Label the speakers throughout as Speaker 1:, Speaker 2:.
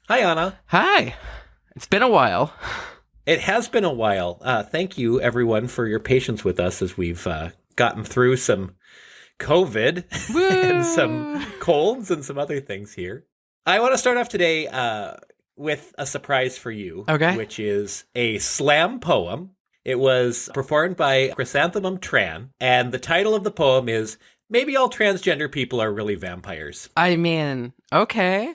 Speaker 1: Hi, Anna.
Speaker 2: Hi. It's been a while.
Speaker 1: It has been a while. Thank you, everyone, for your patience with us as we've gotten through some COVID and some
Speaker 2: Woo!
Speaker 1: colds and some other things here. I want to start off today with a surprise for you,
Speaker 2: Okay.
Speaker 1: which is a slam poem. It was performed by Chrysanthemum Tran, and the title of the poem is Maybe All Transgender People Are Really Vampires.
Speaker 2: I mean, okay.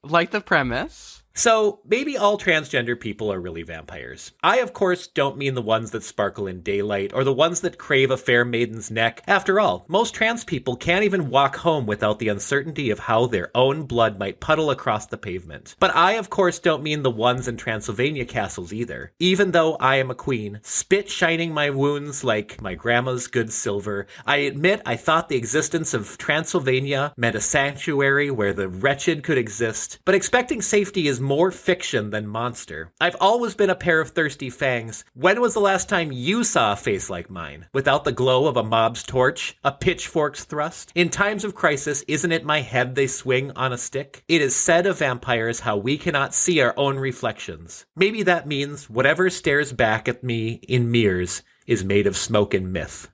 Speaker 2: Like the premise.
Speaker 1: So, maybe all transgender people are really vampires. I, of course, don't mean the ones that sparkle in daylight or the ones that crave a fair maiden's neck. After all, most trans people can't even walk home without the uncertainty of how their own blood might puddle across the pavement. But I, of course, don't mean the ones in Transylvania castles either. Even though I am a queen, spit shining my wounds like my grandma's good silver, I admit I thought the existence of Transylvania meant a sanctuary where the wretched could exist, but expecting safety is more fiction than monster. I've always been a pair of thirsty fangs. When was the last time you saw a face like mine? Without the glow of a mob's torch? A pitchfork's thrust? In times of crisis, isn't it my head they swing on a stick? It is said of vampires how we cannot see our own reflections. Maybe that means whatever stares back at me in mirrors is made of smoke and myth.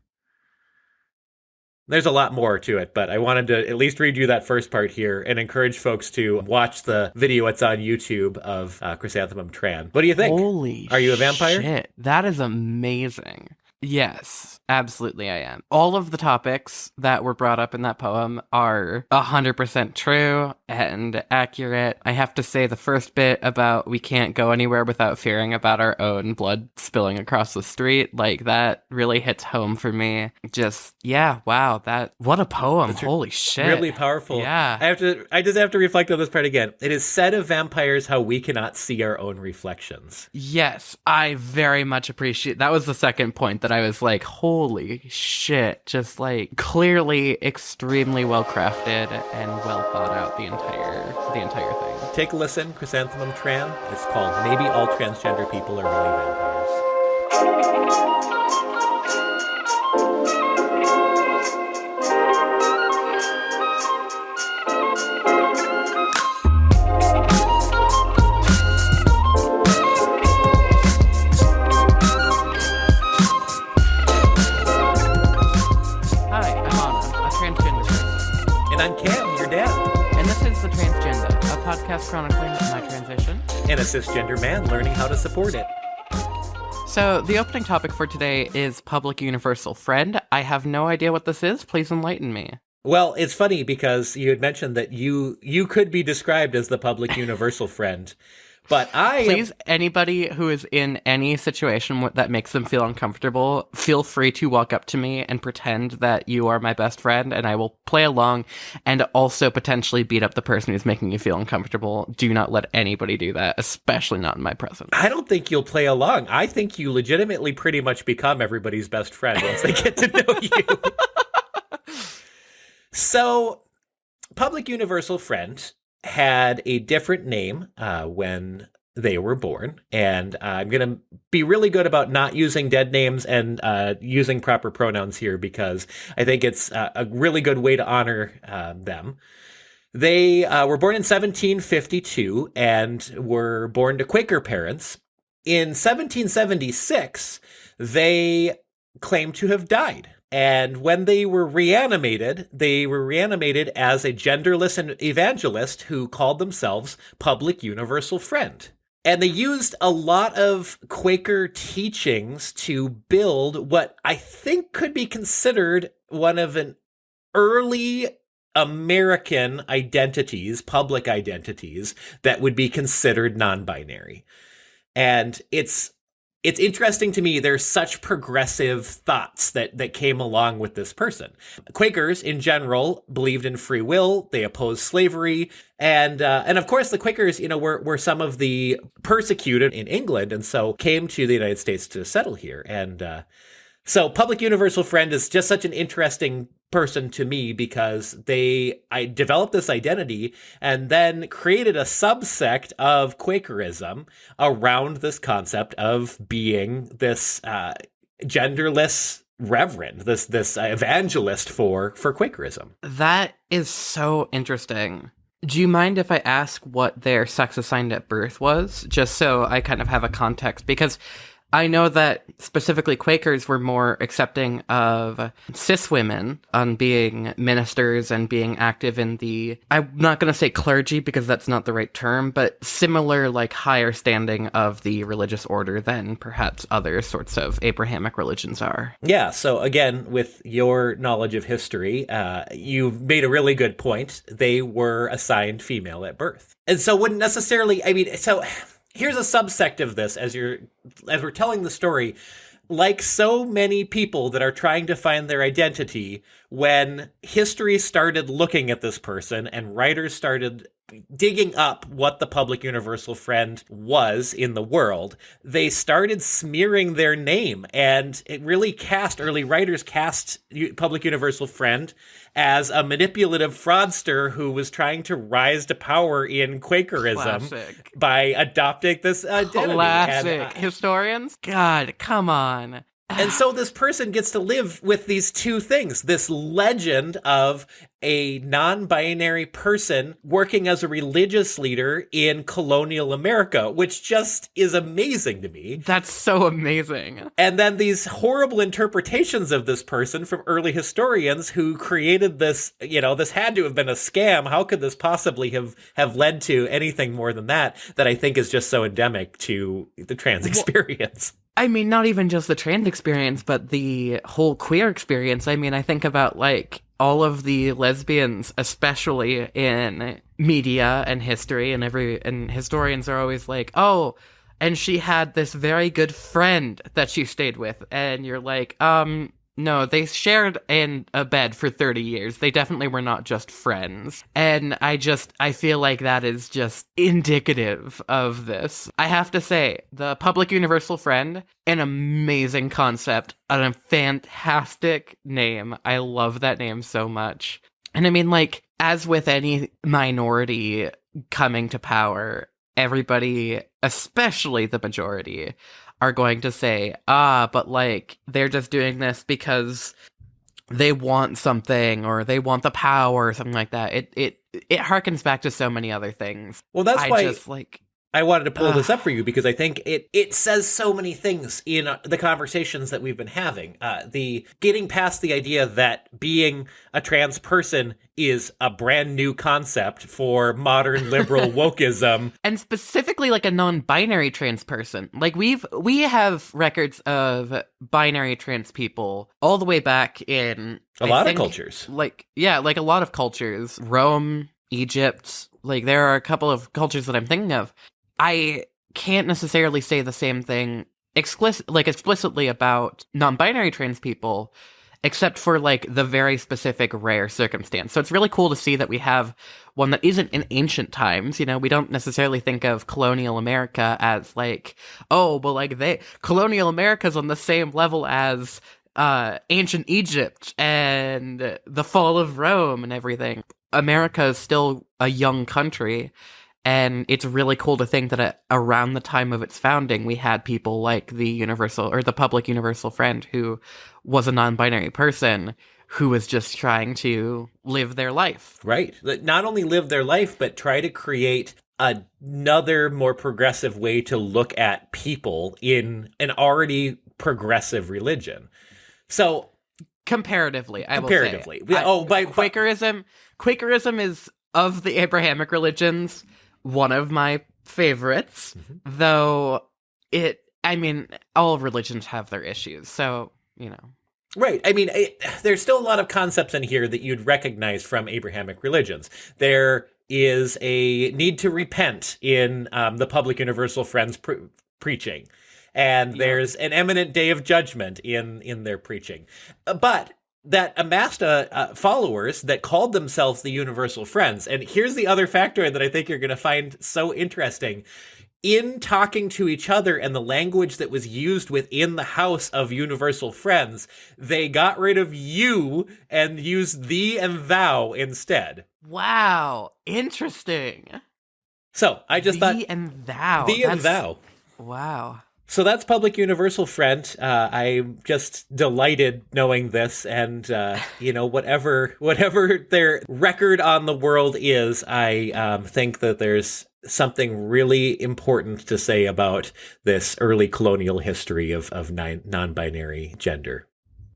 Speaker 1: There's a lot more to it, but I wanted to at least read you that first part here and encourage folks to watch the video that's on YouTube of Chrysanthemum Tran. What do you think?
Speaker 2: Holy
Speaker 1: Are you a vampire?
Speaker 2: shit. That is amazing. Yes, absolutely I am. All of the topics that were brought up in that poem are 100% true and accurate. I have to say the first bit about we can't go anywhere without fearing about our own blood spilling across the street, like that really hits home for me. Just, yeah, wow, what a poem. Holy shit.
Speaker 1: Really powerful.
Speaker 2: Yeah.
Speaker 1: I just have to reflect on this part again. It is said of vampires how we cannot see our own reflections.
Speaker 2: Yes, I very much appreciate that. Was the second point that I was like, holy shit, just like clearly extremely well crafted and well thought out the entire thing.
Speaker 1: Take a listen, Chrysanthemum Tran. It's called Maybe All Transgender People Are Really Vampires.
Speaker 2: Podcast chronicling my transition.
Speaker 1: And a cisgender man learning how to support it.
Speaker 2: So, the opening topic for today is Public Universal Friend. I have no idea what this is. Please enlighten me.
Speaker 1: Well, it's funny because you had mentioned that you could be described as the public universal friend. But
Speaker 2: Please, anybody who is in any situation that makes them feel uncomfortable, feel free to walk up to me and pretend that you are my best friend, and I will play along and also potentially beat up the person who's making you feel uncomfortable. Do not let anybody do that, especially not in my presence.
Speaker 1: I don't think you'll play along. I think you legitimately pretty much become everybody's best friend once they get to know you. So, Public Universal Friend had a different name when they were born, and I'm going to be really good about not using dead names and using proper pronouns here because I think it's a really good way to honor them. They were born in 1752 and were born to Quaker parents. In 1776, they claimed to have died. And when they were reanimated as a genderless evangelist who called themselves Public Universal Friend. And they used a lot of Quaker teachings to build what I think could be considered one of an early American identities, public identities, that would be considered non-binary. And it's interesting to me, there's such progressive thoughts that came along with this person. Quakers, in general, believed in free will. They opposed slavery. And of course, the Quakers, were some of the persecuted in England, and so came to the United States to settle here. And so Public Universal Friend is just such an interesting person to me because I developed this identity and then created a subsect of Quakerism around this concept of being this genderless reverend, this evangelist for Quakerism.
Speaker 2: That is so interesting. Do you mind if I ask what their sex assigned at birth was? Just so I kind of have a context. Because I know that specifically Quakers were more accepting of cis women on being ministers and being active in the, I'm not going to say clergy because that's not the right term, but similar, like, higher standing of the religious order than perhaps other sorts of Abrahamic religions are.
Speaker 1: Yeah, so again, with your knowledge of history, you've made a really good point. They were assigned female at birth. And so wouldn't necessarily, I mean, so here's a subsect of this as we're telling the story. Like so many people that are trying to find their identity, when history started looking at this person and writers started digging up what the public universal friend was in the world, they started smearing their name, and it really early writers cast public universal friend as a manipulative fraudster who was trying to rise to power in Quakerism.
Speaker 2: Classic.
Speaker 1: By adopting this identity.
Speaker 2: Classic.
Speaker 1: And,
Speaker 2: Historians? God, come on.
Speaker 1: and so this person gets to live with these two things, this legend of a non-binary person working as a religious leader in colonial America, which just is amazing to me.
Speaker 2: That's so amazing.
Speaker 1: And then these horrible interpretations of this person from early historians who created this, this had to have been a scam. How could this possibly have led to anything more than that I think is just so endemic to the trans experience?
Speaker 2: I mean, not even just the trans experience, but the whole queer experience. I mean, I think about, like, all of the lesbians, especially in media and history, and historians are always like, oh, and she had this very good friend that she stayed with, and you're like, no, they shared in a bed for 30 years. They definitely were not just friends. And I feel like that is just indicative of this. I have to say, the public universal friend, an amazing concept, a fantastic name. I love that name so much. And I mean, like, as with any minority coming to power, everybody, especially the majority, are going to say, but, like, they're just doing this because they want something, or they want the power, or something like that. It harkens back to so many other things.
Speaker 1: Well, that's why I wanted to pull this up for you, because I think it says so many things in the conversations that we've been having. The getting past the idea that being a trans person is a brand new concept for modern liberal wokeism.
Speaker 2: And specifically, like, a non-binary trans person. Like, we have records of binary trans people all the way back in
Speaker 1: a lot of cultures.
Speaker 2: Like, yeah, like a lot of cultures. Rome, Egypt, like, there are a couple of cultures that I'm thinking of. I can't necessarily say the same thing explicitly about non-binary trans people, except for, like, the very specific rare circumstance. So it's really cool to see that we have one that isn't in ancient times. We don't necessarily think of colonial America as, like, oh, well, like, colonial America's on the same level as ancient Egypt and the fall of Rome and everything. America is still a young country. And it's really cool to think that around the time of its founding, we had people like the public universal friend, who was a non-binary person who was just trying to live their life.
Speaker 1: Right. Not only live their life, but try to create another more progressive way to look at people in an already progressive religion. So
Speaker 2: comparatively, I will say. Quakerism is, of the Abrahamic religions, one of my favorites, though all religions have their issues, so,
Speaker 1: Right. I mean, there's still a lot of concepts in here that you'd recognize from Abrahamic religions. There is a need to repent in the public universal friends preaching, and there's an imminent day of judgment in their preaching. But that amassed followers that called themselves the Universal Friends. And here's the other factor that I think you're going to find so interesting. In talking to each other and the language that was used within the house of Universal Friends, they got rid of you and used thee and thou instead.
Speaker 2: Wow. Interesting.
Speaker 1: So I just thought...
Speaker 2: Thee and thou.
Speaker 1: Thee and thou.
Speaker 2: Wow.
Speaker 1: So that's Public Universal Friend. I'm just delighted knowing this, and whatever their record on the world is, I think that there's something really important to say about this early colonial history of non-binary gender.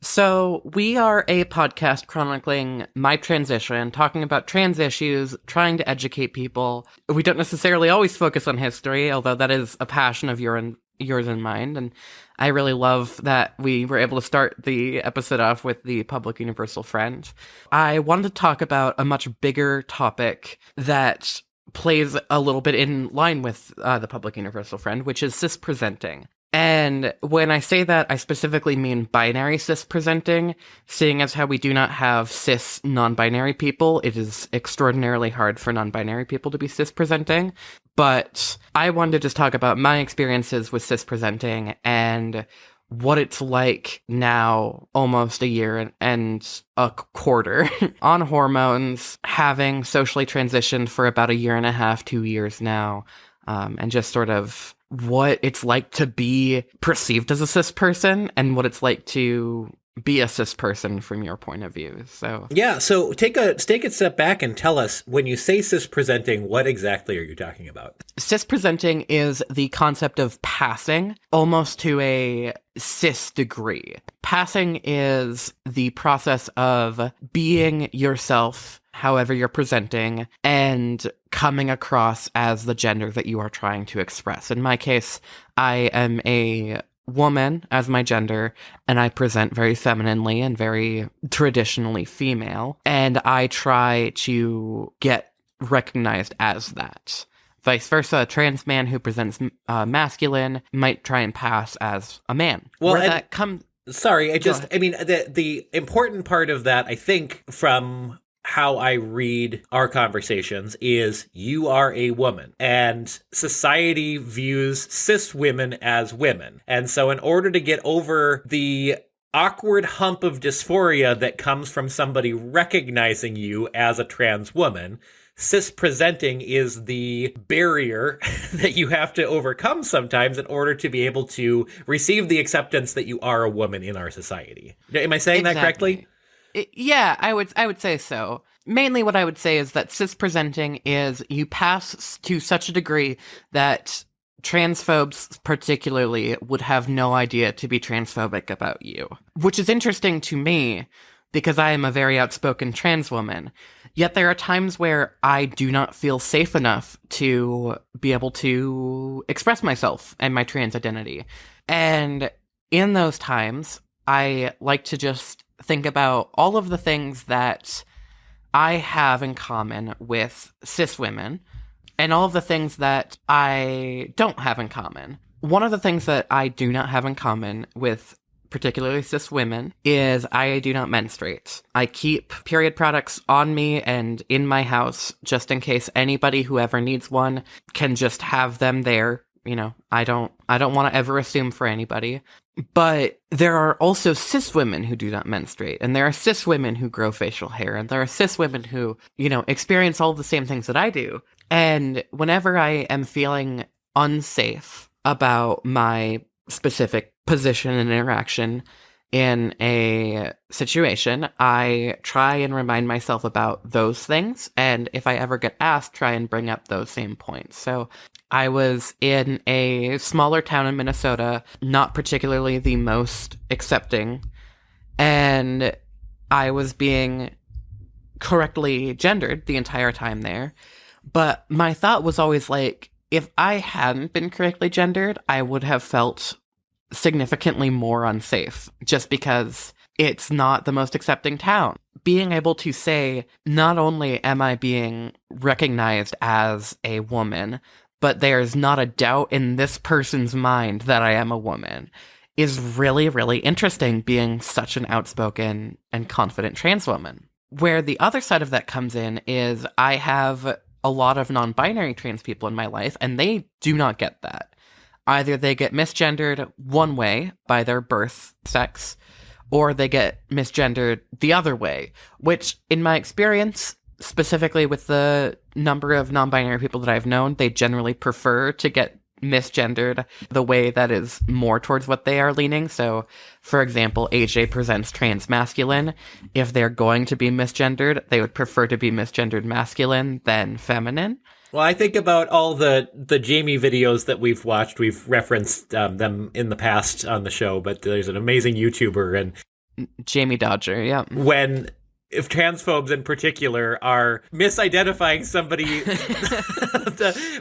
Speaker 2: So we are a podcast chronicling my transition, talking about trans issues, trying to educate people. We don't necessarily always focus on history, although that is a passion of yours and mine. And I really love that we were able to start the episode off with the Public Universal Friend. I wanted to talk about a much bigger topic that plays a little bit in line with the Public Universal Friend, which is cis-presenting. And when I say that, I specifically mean binary cis-presenting, seeing as how we do not have cis non-binary people. It is extraordinarily hard for non-binary people to be cis-presenting. But I wanted to just talk about my experiences with cis-presenting and what it's like now, almost a year and a quarter, on hormones, having socially transitioned for about a year and a half, 2 years now, and just sort of what it's like to be perceived as a cis person and what it's like to be a cis person from your point of view. So
Speaker 1: yeah, so take a step back and tell us, when you say cis presenting, what exactly are you talking about?
Speaker 2: Cis presenting is the concept of passing almost to a cis degree. Passing is the process of being yourself however you're presenting and coming across as the gender that you are trying to express. In my case, I am a woman as my gender, and I present very femininely and very traditionally female, and I try to get recognized as that. Vice versa, a trans man who presents masculine might try and pass as a man.
Speaker 1: Well,
Speaker 2: where that comes...
Speaker 1: Sorry, the important part of that, I think, from how I read our conversations, is you are a woman, and society views cis women as women. And so in order to get over the awkward hump of dysphoria that comes from somebody recognizing you as a trans woman, cis-presenting is the barrier that you have to overcome sometimes in order to be able to receive the acceptance that you are a woman in our society. Am I saying that correctly?
Speaker 2: Yeah, I would say so. Mainly what I would say is that cis-presenting is you pass to such a degree that transphobes particularly would have no idea to be transphobic about you. Which is interesting to me because I am a very outspoken trans woman. Yet there are times where I do not feel safe enough to be able to express myself and my trans identity. And in those times, I like to just think about all of the things that I have in common with cis women and all of the things that I don't have in common. One of the things that I do not have in common with particularly cis women is I do not menstruate. I keep period products on me and in my house just in case anybody who ever needs one can just have them there. You know, I don't want to ever assume for anybody. But there are also cis women who do not menstruate, and there are cis women who grow facial hair, and there are cis women who, experience all the same things that I do. And whenever I am feeling unsafe about my specific position and interaction in a situation, I try and remind myself about those things, and if I ever get asked, try and bring up those same points. So I was in a smaller town in Minnesota, not particularly the most accepting, and I was being correctly gendered the entire time there. But my thought was always like, if I hadn't been correctly gendered, I would have felt significantly more unsafe, just because it's not the most accepting town. Being able to say, not only am I being recognized as a woman, but there's not a doubt in this person's mind that I am a woman, is really, really interesting, being such an outspoken and confident trans woman. Where the other side of that comes in is I have a lot of non-binary trans people in my life, and they do not get that. Either they get misgendered one way by their birth sex, or they get misgendered the other way, which, in my experience, specifically with the number of non-binary people that I've known, they generally prefer to get misgendered the way that is more towards what they are leaning. So, for example, AJ presents trans masculine. If they're going to be misgendered, they would prefer to be misgendered masculine than feminine.
Speaker 1: Well, I think about all the Jamie videos that we've watched. We've referenced them in the past on the show, but there's an amazing YouTuber, and
Speaker 2: Jamie Dodger, yeah.
Speaker 1: If transphobes in particular are misidentifying somebody,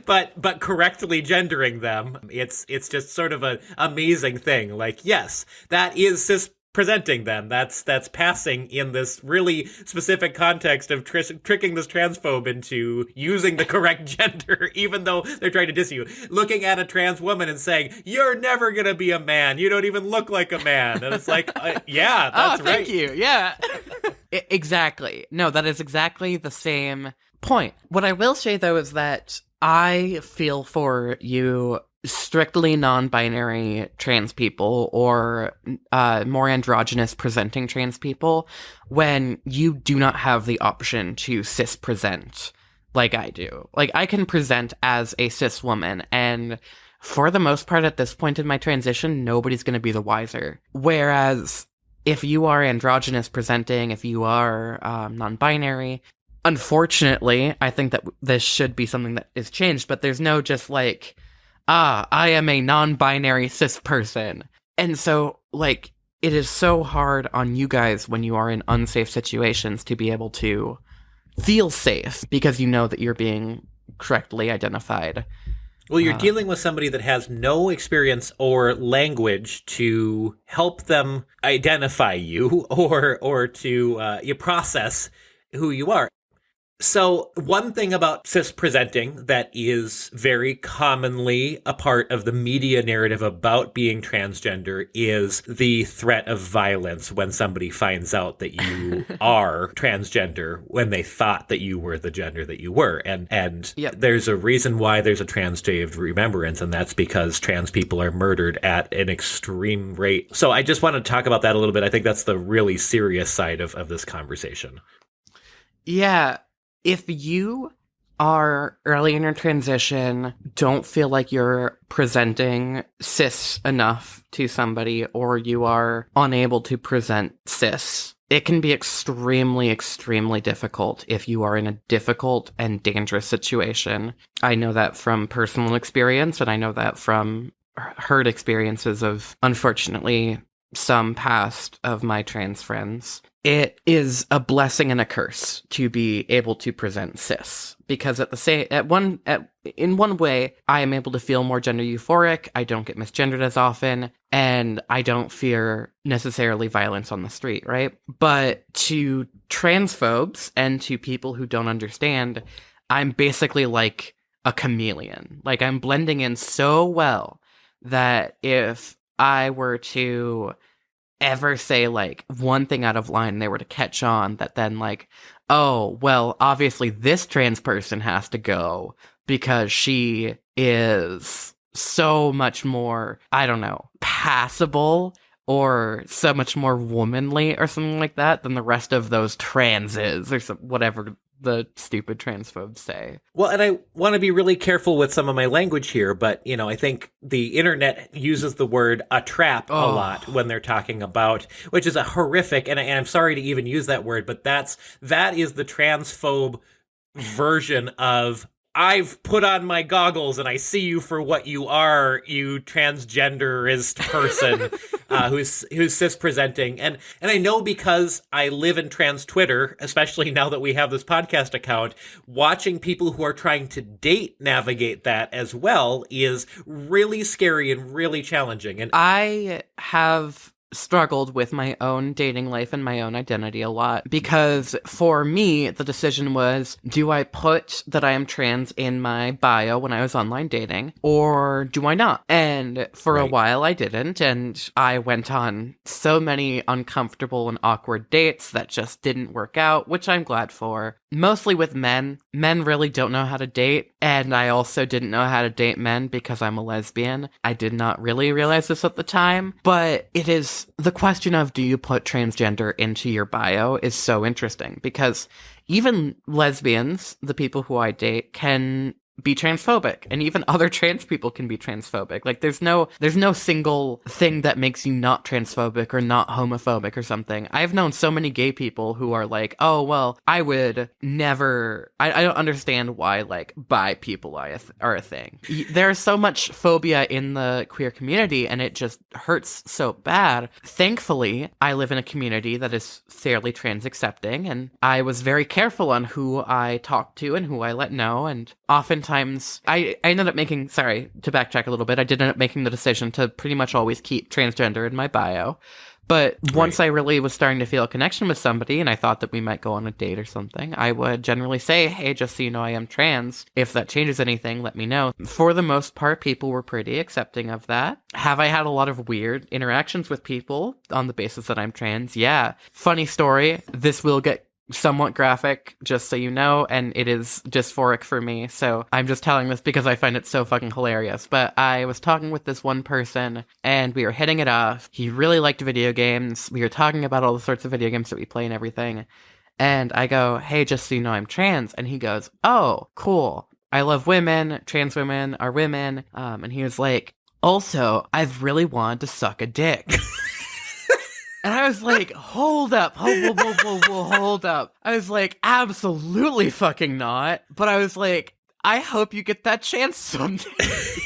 Speaker 1: but correctly gendering them, it's just sort of an amazing thing. Like, yes, that is cis presenting them. That's passing in this really specific context of tricking this transphobe into using the correct gender, even though they're trying to diss you. Looking at a trans woman and saying, "You're never gonna be a man. You don't even look like a man." And it's like, yeah, that's right.
Speaker 2: Thank you. Yeah. Exactly. No, that is exactly the same point. What I will say, though, is that I feel for you strictly non-binary trans people or more androgynous presenting trans people when you do not have the option to cis present like I do. Like, I can present as a cis woman, and for the most part at this point in my transition, nobody's going to be the wiser. Whereas if you are androgynous presenting, if you are non-binary, unfortunately, I think that this should be something that is changed, but there's no just like, I am a non-binary cis person. And so, like, it is so hard on you guys when you are in unsafe situations to be able to feel safe because you know that you're being correctly identified.
Speaker 1: Well, you're dealing with somebody that has no experience or language to help them identify you or to you process who you are. So one thing about cis presenting that is very commonly a part of the media narrative about being transgender is the threat of violence when somebody finds out that you are transgender when they thought that you were the gender that you were. And
Speaker 2: Yep.
Speaker 1: There's a reason why there's a Trans Day of Remembrance, and that's because trans people are murdered at an extreme rate. So I just want to talk about that a little bit. I think that's the really serious side of this conversation.
Speaker 2: Yeah. If you are early in your transition, don't feel like you're presenting cis enough to somebody, or you are unable to present cis, it can be extremely, extremely difficult if you are in a difficult and dangerous situation. I know that from personal experience, and I know that from heard experiences of, unfortunately, some past of my trans friends. It is a blessing and a curse to be able to present cis, because in one way, I am able to feel more gender euphoric. I don't get misgendered as often, and I don't fear necessarily violence on the street, right? But to transphobes and to people who don't understand, I'm basically like a chameleon. Like, I'm blending in so well that if I were to ever say like one thing out of line, they were to catch on, that then like, oh, well, obviously this trans person has to go because she is so much more, I don't know, passable or so much more womanly or something like that than the rest of those transes or whatever the stupid transphobes say.
Speaker 1: Well, and I want to be really careful with some of my language here, but, you know, I think the internet uses the word a trap a lot when they're talking about, which is a horrific, and I'm sorry to even use that word, but that is the transphobe version of, I've put on my goggles and I see you for what you are, you transgenderist person who's cis presenting. And I know, because I live in trans Twitter, especially now that we have this podcast account, watching people who are trying to date navigate that as well is really scary and really challenging. And
Speaker 2: I have struggled with my own dating life and my own identity a lot, because for me, the decision was, do I put that I am trans in my bio when I was online dating, or do I not? And for a while I didn't, and I went on so many uncomfortable and awkward dates that just didn't work out, which I'm glad for. Mostly with men. Men really don't know how to date, and I also didn't know how to date men because I'm a lesbian. I did not really realize this at the time, but it is the question of, do you put transgender into your bio is so interesting, because even lesbians, the people who I date, can be transphobic, and even other trans people can be transphobic. Like there's no single thing that makes you not transphobic or not homophobic or something. I've known so many gay people who are like, oh well, I would never, I don't understand why like bi people are a thing. There's so much phobia in the queer community, and it just hurts so bad. Thankfully, I live in a community that is fairly trans accepting, and I was very careful on who I talked to and who I let know, and oftentimes I ended up making, sorry, to backtrack a little bit, I did end up making the decision to pretty much always keep transgender in my bio. But once I really was starting to feel a connection with somebody and I thought that we might go on a date or something, I would generally say, hey, just so you know I am trans. If that changes anything, let me know. For the most part, people were pretty accepting of that. Have I had a lot of weird interactions with people on the basis that I'm trans? Yeah. Funny story, this will get somewhat graphic, just so you know, and it is dysphoric for me, so I'm just telling this because I find it so fucking hilarious. But I was talking with this one person, and we were hitting it off. He really liked video games. We were talking about all the sorts of video games that we play and everything, and I go, hey, just so you know I'm trans, and he goes, oh, cool. I love women. Trans women are women. And he was like, also, I've really wanted to suck a dick. And I was like, hold up, hold up. I was like, absolutely fucking not. But I was like, I hope you get that chance someday.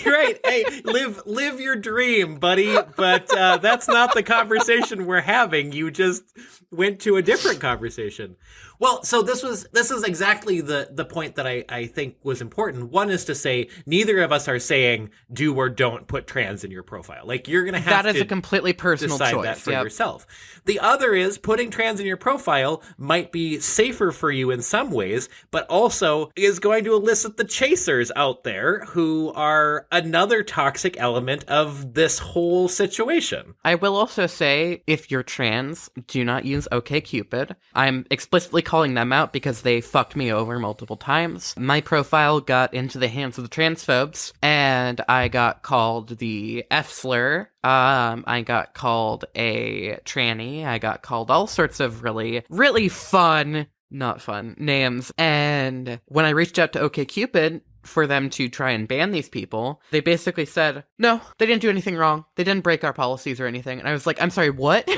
Speaker 1: Right. Hey, live your dream, buddy. But that's not the conversation we're having. You just went to a different conversation. Well, so this is exactly the point that I think was important. One is to say neither of us are saying do or don't put trans in your profile. Like you're going to have
Speaker 2: that is a completely personal
Speaker 1: decide
Speaker 2: choice.
Speaker 1: That for yourself. The other is putting trans in your profile might be safer for you in some ways, but also is going to elicit the chasers out there who are another toxic element of this whole situation.
Speaker 2: I will also say, if you're trans, do not use OkCupid. I'm explicitly calling them out because they fucked me over multiple times. My profile got into the hands of the transphobes, and I got called the F slur. I got called a tranny. I got called all sorts of really, really fun, not fun, names. And when I reached out to OkCupid for them to try and ban these people, they basically said, no, they didn't do anything wrong. They didn't break our policies or anything. And I was like, I'm sorry, what?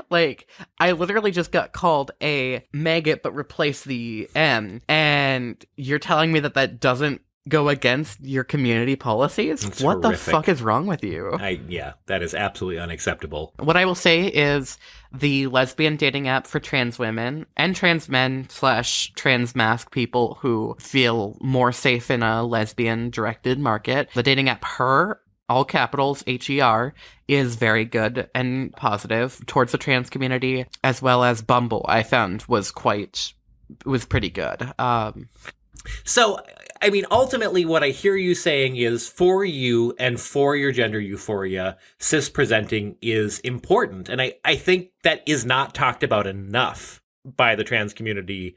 Speaker 2: Like, I literally just got called a maggot, but replace the M. And you're telling me that doesn't go against your community policies?
Speaker 1: That's
Speaker 2: what
Speaker 1: horrific.
Speaker 2: The fuck is wrong with you?
Speaker 1: Yeah, that is absolutely unacceptable.
Speaker 2: What I will say is the lesbian dating app for trans women and trans men / trans masc people who feel more safe in a lesbian directed market, the dating app Her, all capitals, HER, is very good and positive towards the trans community, as well as Bumble, I found was pretty good.
Speaker 1: So, I mean, ultimately what I hear you saying is for you and for your gender euphoria, cis-presenting is important. And I think that is not talked about enough by the trans community.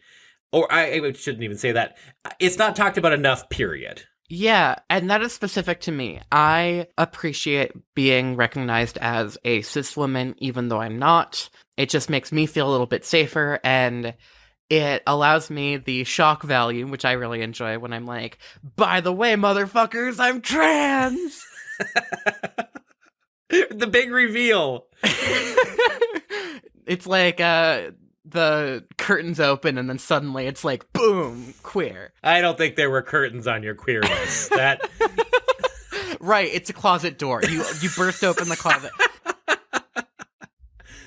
Speaker 1: Or I shouldn't even say that. It's not talked about enough, period.
Speaker 2: Yeah, and that is specific to me. I appreciate being recognized as a cis woman, even though I'm not. It just makes me feel a little bit safer, and it allows me the shock value, which I really enjoy when I'm like, by the way, motherfuckers, I'm trans!
Speaker 1: The big reveal.
Speaker 2: It's like, the curtains open and then suddenly it's like, boom, queer.
Speaker 1: I don't think there were curtains on your queerness. That
Speaker 2: Right, it's a closet door. You burst open the closet.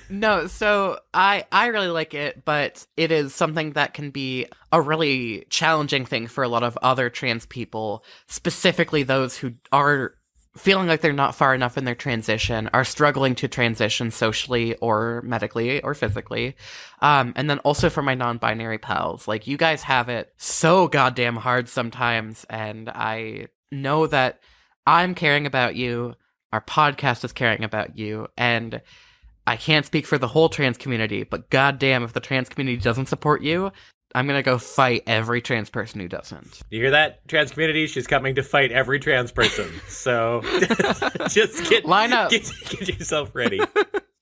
Speaker 2: No, so I really like it, but it is something that can be a really challenging thing for a lot of other trans people, specifically those who are feeling like they're not far enough in their transition, are struggling to transition socially or medically or physically. And then also for my non-binary pals, like, you guys have it so goddamn hard sometimes, and I know that I'm caring about you, our podcast is caring about you, and I can't speak for the whole trans community, but goddamn, if the trans community doesn't support you, I'm gonna go fight every trans person who doesn't.
Speaker 1: You hear that, trans community? She's coming to fight every trans person. So just
Speaker 2: line up.
Speaker 1: Get yourself ready.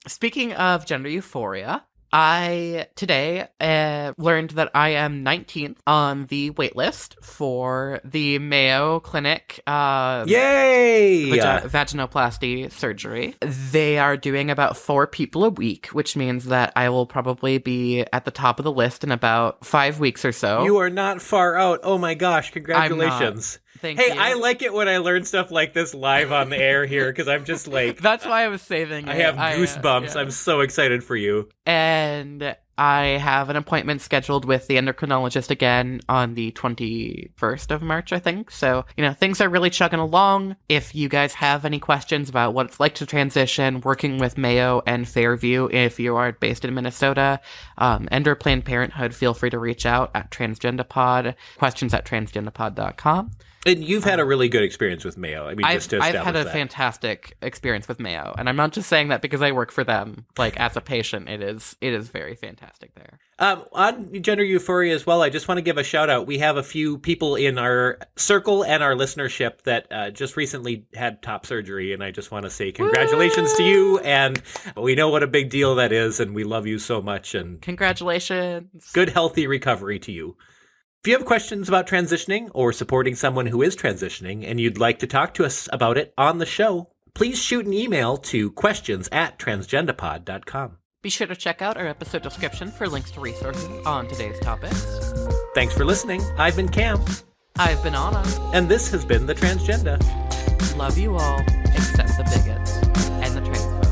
Speaker 2: Speaking of gender euphoria, I today learned that I am 19th on the wait list for the Mayo Clinic
Speaker 1: Yay!
Speaker 2: vaginoplasty surgery. They are doing about 4 people a week, which means that I will probably be at the top of the list in about 5 weeks or so.
Speaker 1: You are not far out. Oh my gosh, congratulations.
Speaker 2: Thank you.
Speaker 1: I like it when I learn stuff like this live on the air here, because I'm just like...
Speaker 2: That's why I was saving it.
Speaker 1: I have goosebumps. I'm so excited for you.
Speaker 2: And I have an appointment scheduled with the endocrinologist again on the 21st of March, I think. So, things are really chugging along. If you guys have any questions about what it's like to transition, working with Mayo and Fairview, if you are based in Minnesota, and or Planned Parenthood, feel free to reach out at Transgendapod, questions@transgendapod.com.
Speaker 1: And you've had a really good experience with Mayo. I mean, just to establish
Speaker 2: I've had a fantastic experience with Mayo, and I'm not just saying that because I work for them. Like, as a patient, it is very fantastic there.
Speaker 1: On Gender Euphoria as well, I just want to give a shout out. We have a few people in our circle and our listenership that just recently had top surgery, and I just want to say congratulations to you, and we know what a big deal that is, and we love you so much. And
Speaker 2: congratulations.
Speaker 1: Good, healthy recovery to you. If you have questions about transitioning or supporting someone who is transitioning and you'd like to talk to us about it on the show, please shoot an email to questions@transgendapod.com.
Speaker 2: Be sure to check out our episode description for links to resources on today's topics.
Speaker 1: Thanks for listening. I've been Cam.
Speaker 2: I've been Anna.
Speaker 1: And this has been The Transgenda.
Speaker 2: Love you all, except the bigots and the transphobes.